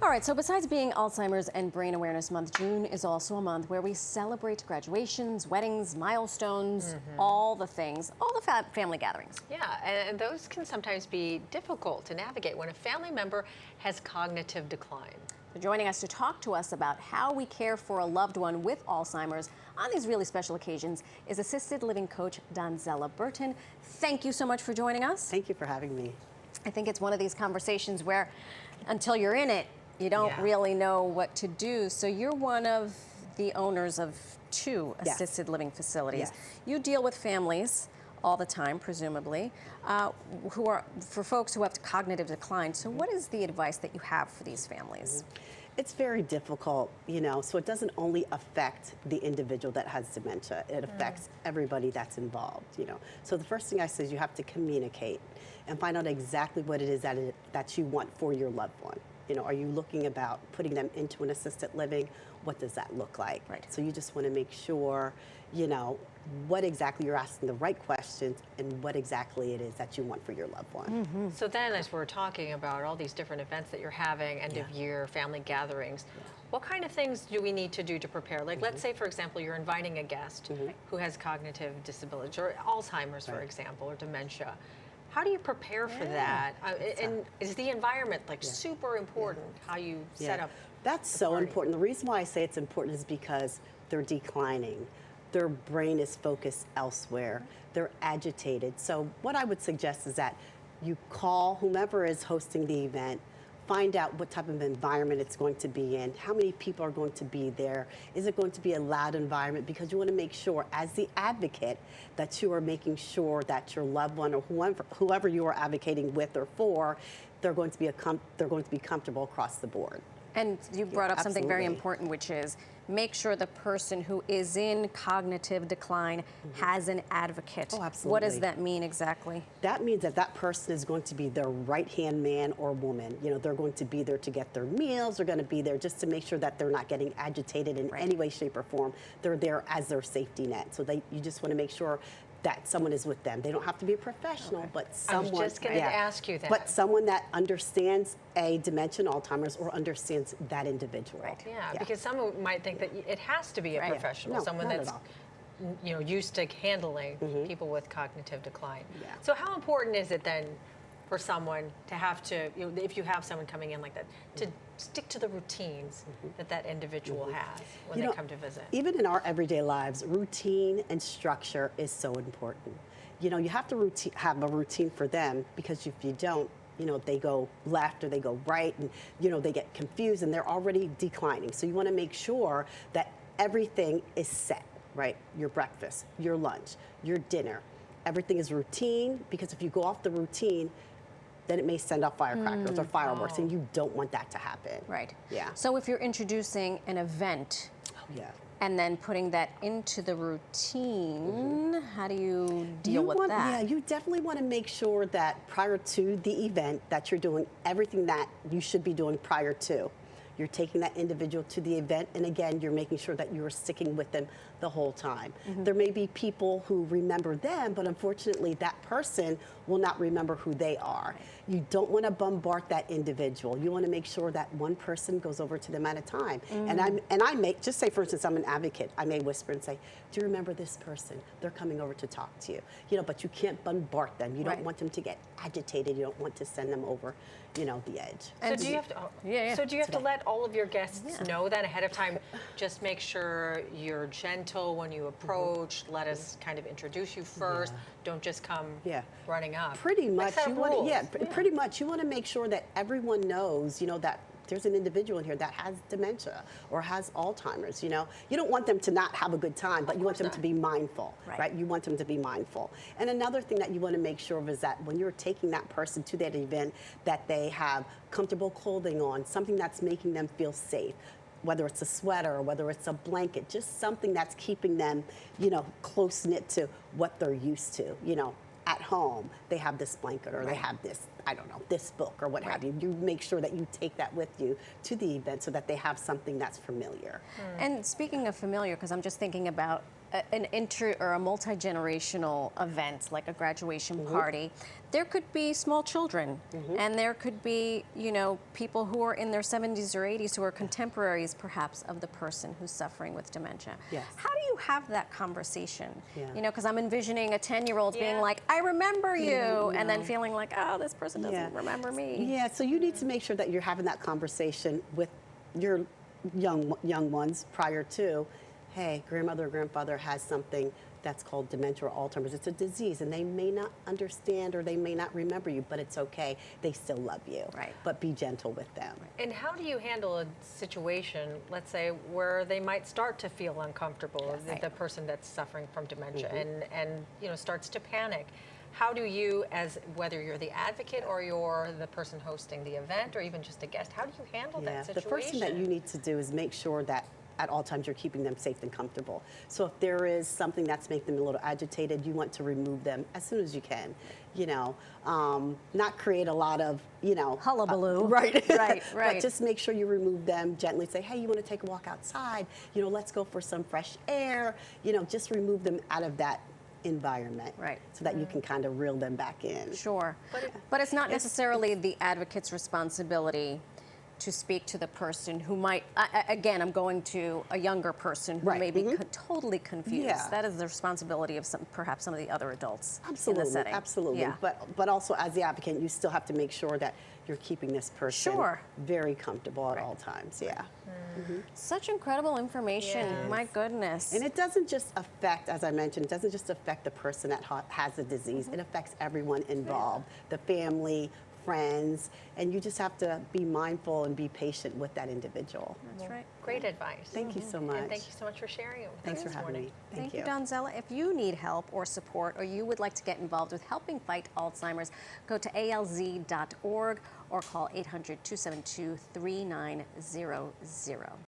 All right, so besides being Alzheimer's and Brain Awareness Month, June is also a month where we celebrate graduations, weddings, milestones, all the things, all the family gatherings. Yeah, and those can sometimes be difficult to navigate when a family member has cognitive decline. So joining us to talk to us about how we care for a loved one with Alzheimer's on these really special occasions is assisted living coach Donzella Burton. Thank you so much for joining us. Thank you for having me. I think it's one of these conversations where until you're in it, you don't really know what to do. So you're one of the owners of two assisted living facilities. Yes. You deal with families all the time, presumably, for folks who have cognitive decline. So what is the advice that you have for these families? It's very difficult, so it doesn't only affect the individual that has dementia, it affects everybody that's involved, So the first thing I say is you have to communicate and find out exactly what it is that you want for your loved one. Are you looking about putting them into an assisted living? What does that look like? Right. So you just want to make sure, what exactly you're asking the right questions and what exactly it is that you want for your loved one. So then, as we're talking about all these different events that you're having, end of year, family gatherings, what kind of things do we need to do to prepare? Like, let's say, for example, you're inviting a guest who has cognitive disability, or Alzheimer's, for example, or dementia. How do you prepare for that? And is the environment super important? How you set up? That's so important. The reason why I say it's important is because they're declining. Their brain is focused elsewhere. They're agitated. So what I would suggest is that you call whomever is hosting the event, find out what type of environment it's going to be in, how many people are going to be there, is it going to be a loud environment, because you want to make sure as the advocate that you are making sure that your loved one or whoever you are advocating with or for, they're going to be comfortable across the board. And you brought up something very important, which is make sure the person who is in cognitive decline has an advocate. Oh, absolutely. What does that mean exactly? That means that that person is going to be their right-hand man or woman. They're going to be there to get their meals. They're going to be there just to make sure that they're not getting agitated in any way, shape, or form. They're there as their safety net. So you just want to make sure that someone is with them. They don't have to be a professional, but someone. I was just going to ask you that. But someone that understands a dementia and Alzheimer's or understands that individual. Right. Yeah, because someone might think that it has to be a professional, someone that's used to handling people with cognitive decline. Yeah. So how important is it then for someone to have to, if you have someone coming in like that, to stick to the routines that individual has when they come to visit? Even in our everyday lives, routine and structure is so important. You have to have a routine for them, because if you don't, they go left or they go right, and they get confused and they're already declining. So you want to make sure that everything is set, right? Your breakfast, your lunch, your dinner, everything is routine, because if you go off the routine, then it may send off firecrackers or fireworks, and you don't want that to happen. Right. Yeah. So if you're introducing an event, and then putting that into the routine, how do you deal with that? Yeah, you definitely want to make sure that prior to the event that you're doing everything that you should be doing prior to. You're taking that individual to the event, and again, you're making sure that you're sticking with them the whole time. There may be people who remember them, but unfortunately that person will not remember who they are. You don't want to bombard that individual. You want to make sure that one person goes over to them at a time. And I may just say, for instance, I'm an advocate. I may whisper and say, "Do you remember this person? They're coming over to talk to you." But you can't bombard them. You don't want them to get agitated. You don't want to send them over, the edge. And so do you have to? So do you have to let all of your guests know that ahead of time? Just make sure you're gentle when you approach. Let us kind of introduce you first. Don't just come running up. Pretty much, pretty much. You want to make sure that everyone knows, that there's an individual in here that has dementia or has Alzheimer's. You don't want them to not have a good time, but you want them to be mindful, right? You want them to be mindful. And another thing that you want to make sure of is that when you're taking that person to that event, that they have comfortable clothing on, something that's making them feel safe. Whether it's a sweater or whether it's a blanket, just something that's keeping them, close-knit to what they're used to. At home, they have this blanket or they have this, I don't know, this book or what have you. You make sure that you take that with you to the event so that they have something that's familiar. And speaking of familiar, because I'm just thinking about an inter or a multi-generational event like a graduation party, there could be small children, and there could be, you know, people who are in their 70s or 80s who are contemporaries perhaps of the person who's suffering with dementia. Yes. How do you have that conversation? Yeah. You know, because I'm envisioning a 10-year-old being like, I remember you, and then feeling like, oh, this person doesn't remember me. Yeah, so you need to make sure that you're having that conversation with your young ones prior to, hey, grandmother or grandfather has something that's called dementia or Alzheimer's. It's a disease, and they may not understand or they may not remember you, but it's okay. They still love you. Right. But be gentle with them. And how do you handle a situation, let's say, where they might start to feel uncomfortable, the person that's suffering from dementia, and you know, starts to panic? How do you, as whether you're the advocate or you're the person hosting the event or even just a guest, how do you handle that situation? The first thing that you need to do is make sure that at all times you're keeping them safe and comfortable. So if there is something that's making them a little agitated, you want to remove them as soon as you can. You know, not create a lot of, you know, hullabaloo. Right. Right. But just make sure you remove them gently. Say, hey, you want to take a walk outside? You know, let's go for some fresh air. You know, just remove them out of that environment, so that you can kind of reel them back in. Sure, but it's not necessarily the advocate's responsibility to speak to the person who might, again, I'm going to a younger person who may be totally confused. Yeah. That is the responsibility of perhaps some of the other adults absolutely, in the setting. Absolutely, Yeah. but also as the applicant, you still have to make sure that you're keeping this person very comfortable at all times. Yeah. Such incredible information, my goodness. And it doesn't just affect, as I mentioned, it doesn't just affect the person that has the disease, it affects everyone involved, the family, friends, and you just have to be mindful and be patient with that individual. That's right. Great advice. Thank you so much. And thank you so much for sharing it with Thanks us for having me. Thank you, Donzella. If you need help or support, or you would like to get involved with helping fight Alzheimer's, go to alz.org or call 800-272-3900.